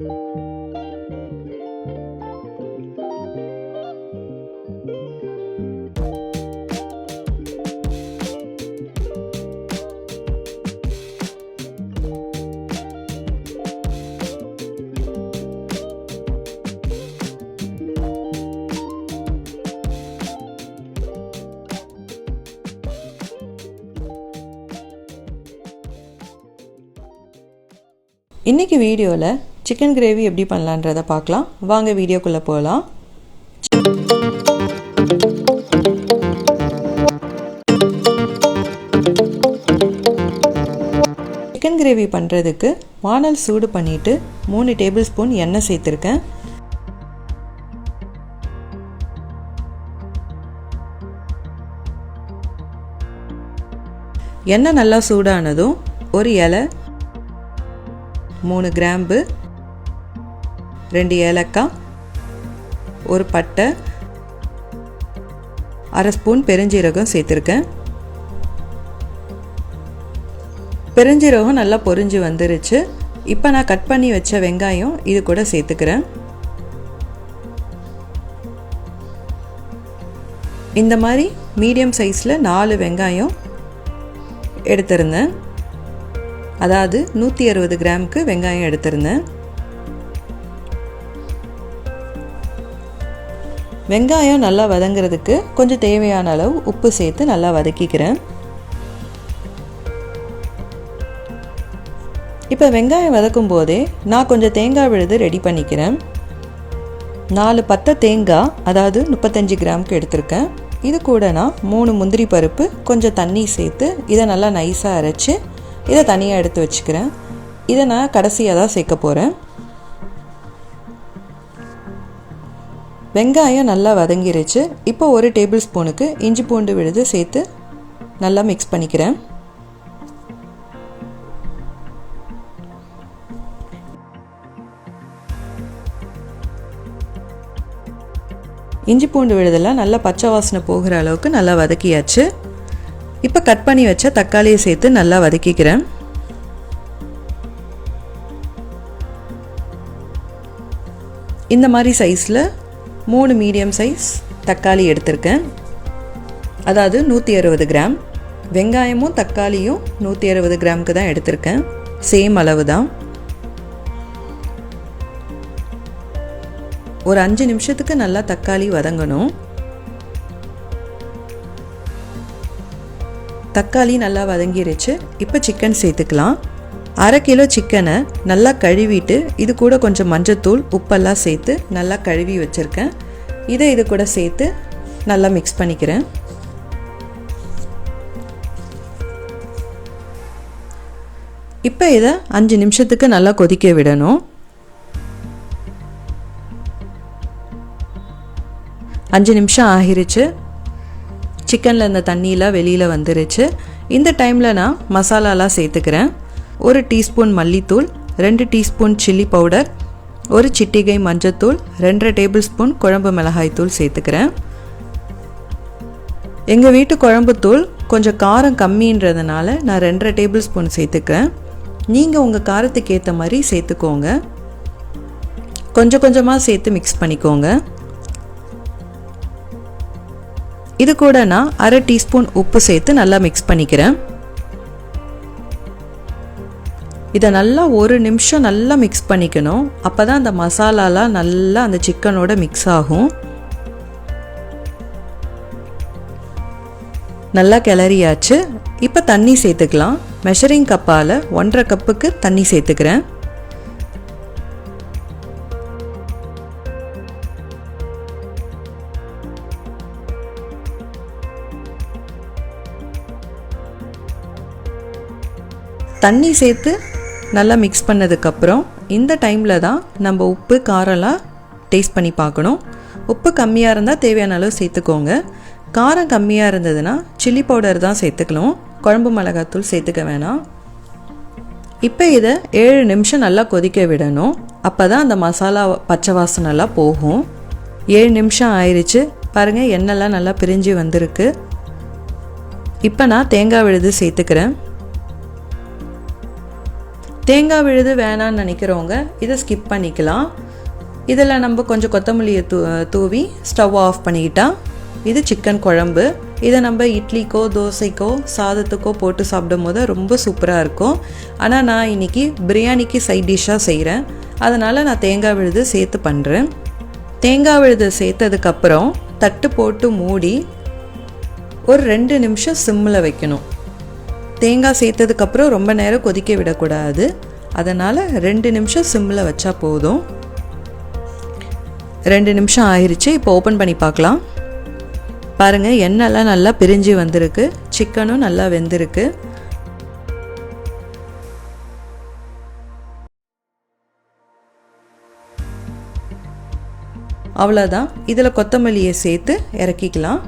இன்னைக்கு வீடியோவில் chicken gravy எப்படி பண்ணலான்றதை பார்க்கலாம். வாங்க வீடியோக்குள்ளே போகலாம். சிக்கன் கிரேவி பண்ணுறதுக்கு வானல் சூடு பண்ணிவிட்டு 3 டேபிள் ஸ்பூன் எண்ணெய் சேர்த்துருக்கேன். எண்ணெய் நல்லா சூடானதும் ஒரு இலை, 3 கிராம்பு, 2 ஏலக்காய், ஒரு பட்டை, அரை ஸ்பூன் பெருஞ்சீரகம் சேர்த்துருக்கேன். பெருஞ்சீரகம் நல்லா பொரிஞ்சு வந்துருச்சு. இப்போ நான் கட் பண்ணி வச்ச வெங்காயம் இது கூட சேர்த்துக்கிறேன். இந்த மாதிரி மீடியம் சைஸில் 4 வெங்காயம் எடுத்திருந்தேன். அதாவது 160 கிராமுக்கு வெங்காயம் எடுத்திருந்தேன். வெங்காயம் நல்லா வதங்கிறதுக்கு கொஞ்சம் தேவையான அளவு உப்பு சேர்த்து நல்லா வதக்கிக்கிறேன். இப்போ வெங்காயம் வதக்கும் போதே நான் கொஞ்சம் தேங்காய் விழுது ரெடி பண்ணிக்கிறேன். 4 பத்தை தேங்காய், அதாவது 35 கிராமுக்கு எடுத்திருக்கேன். இது கூட நான் 3 முந்திரி பருப்பு, கொஞ்சம் தண்ணி சேர்த்து இதை நல்லா நைஸாக அரைச்சி இதை தனியாக எடுத்து வச்சுக்கிறேன். இதை நான் கடைசியாக தான் சேர்க்க போகிறேன். வெங்காயம் நல்லா வதங்கிருச்சு. இப்போ 1 டேபிள் ஸ்பூனுக்கு இஞ்சி பூண்டு விழுது சேர்த்து நல்லா மிக்ஸ் பண்ணிக்கிறேன். இஞ்சி பூண்டு விழுதெல்லாம் நல்லா பச்சை வாசனை போகிற அளவுக்கு நல்லா வதக்கியாச்சு. இப்போ கட் பண்ணி வச்ச தக்காளியை சேர்த்து நல்லா வதக்கிக்கிறேன். இந்த மாதிரி சைஸில் 3 மீடியம் சைஸ் தக்காளி எடுத்திருக்கேன். அதாவது 160 கிராம். வெங்காயமும் தக்காளியும் 160 கிராமுக்கு தான் எடுத்திருக்கேன். சேம் அளவு தான். ஒரு 5 நிமிஷத்துக்கு நல்லா தக்காளி வதங்கணும். தக்காளி நல்லா வதங்கிருச்சு. இப்போ சிக்கன் சேர்த்துக்கலாம். 1/2 கிலோ சிக்கனை நல்லா கழுவிட்டு இது கூட கொஞ்சம் மஞ்சத்தூள், உப்பெல்லாம் சேர்த்து நல்லா கழுவி வச்சுருக்கேன். இதை இது கூட சேர்த்து நல்லா மிக்ஸ் பண்ணிக்கிறேன். இப்போ இதை 5 நிமிஷத்துக்கு நல்லா கொதிக்க விடணும். 5 நிமிஷம் ஆகிருச்சு. சிக்கனில் இந்த தண்ணியெலாம் வெளியில் வந்துருச்சு. இந்த டைமில் நான் மசாலாலாம் சேர்த்துக்கிறேன். 1 டீஸ்பூன் மல்லித்தூள், 2 டீஸ்பூன் சில்லி பவுடர், 1 சிட்டிகை மஞ்சத்தூள், 2 டேபிள் ஸ்பூன் குழம்பு மிளகாய் தூள் சேர்த்துக்கிறேன். எங்கள் வீட்டு குழம்பு தூள் கொஞ்சம் காரம் கம்மின்றதுனால நான் 2 டேபிள் ஸ்பூன் சேர்த்துக்கிறேன். நீங்கள் உங்கள் காரத்துக்கு ஏற்ற மாதிரி சேர்த்துக்கோங்க. கொஞ்சம் கொஞ்சமாக சேர்த்து மிக்ஸ் பண்ணிக்கோங்க. இது கூட நான் 1/2 டீஸ்பூன் உப்பு சேர்த்து நல்லா மிக்ஸ் பண்ணிக்கிறேன். இதை நல்லா 1 நிமிஷம் நல்லா மிக்ஸ் பண்ணிக்கணும். அப்போ தான் அந்த மசாலாலாம் நல்லா அந்த சிக்கனோட மிக்ஸ் ஆகும். நல்லா கிளறியாச்சு. இப்போ தண்ணி சேர்த்துக்கலாம். மெஷரிங் கப்பால் 1.5 கப்புக்கு தண்ணி சேர்த்துக்கிறேன். தண்ணி சேர்த்து நல்லா மிக்ஸ் பண்ணதுக்கப்புறம் இந்த டைமில் தான் நம்ம உப்பு காரம்லாம் டேஸ்ட் பண்ணி பார்க்கணும். உப்பு கம்மியாக இருந்தால் தேவையான அளவு சேர்த்துக்கோங்க. காரம் கம்மியாக இருந்ததுன்னா சில்லி பவுடர் தான் சேர்த்துக்கணும். குழம்பு மிளகாத்தூள் சேர்த்துக்க வேணாம். இப்போ இதை 7 நிமிஷம் நல்லா கொதிக்க விடணும். அப்போ தான் அந்த மசாலா பச்சை வாசனைலாம் போகும். 7 நிமிஷம் ஆயிடுச்சு. பாருங்கள், எண்ணெய்லாம் நல்லா பிரிஞ்சு வந்திருக்கு. இப்போ நான் தேங்காய் விழுது சேர்த்துக்கிறேன். தேங்காய் விழுது வேணான்னு நினைக்கிறவங்க இதை ஸ்கிப் பண்ணிக்கலாம். இதில் நம்ம கொஞ்சம் கொத்தமல்லியை தூவி ஸ்டவ் ஆஃப் பண்ணிக்கிட்டா இது சிக்கன் குழம்பு. இதை நம்ம இட்லிக்கோ தோசைக்கோ சாதத்துக்கோ போட்டு சாப்பிடும் போது ரொம்ப சூப்பராக இருக்கும். ஆனால் நான் இன்றைக்கி பிரியாணிக்கு சைட் டிஷ்ஷாக செய்கிறேன், அதனால் நான் தேங்காய் விழுது சேர்த்து பண்ணுறேன். தேங்காய் விழுது சேர்த்ததுக்கப்புறம் தட்டு போட்டு மூடி ஒரு 2 நிமிஷம் சிம்மில் வைக்கணும். தேங்காய் சேர்த்ததுக்கப்புறம் ரொம்ப நேரம் கொதிக்க விடக்கூடாது, அதனால் 2 நிமிஷம் சிம்மில் வச்சா போதும். 2 நிமிஷம் ஆயிடுச்சு. இப்போ ஓப்பன் பண்ணி பார்க்கலாம். பாருங்கள், எண்ணெய்லாம் நல்லா பிரிஞ்சு வந்திருக்கு, சிக்கனும் நல்லா வெந்திருக்கு. அவ்வளோதான். இதில் கொத்தமல்லியை சேர்த்து இறக்கிக்கலாம்.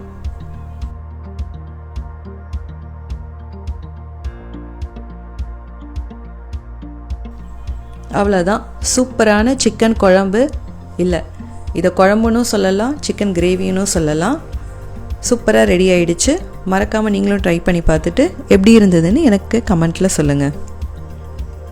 அவ்வளோதான், சூப்பரான சிக்கன் குழம்பு. இல்லை, இதை குழம்புன்னு சொல்லலாம், சிக்கன் கிரேவின்னு சொல்லலாம். சூப்பராக ரெடி ஆகிடுச்சு. மறக்காமல் நீங்களும் ட்ரை பண்ணி பார்த்துட்டு எப்படி இருந்ததுன்னு எனக்கு கமெண்ட்டில் சொல்லுங்கள்.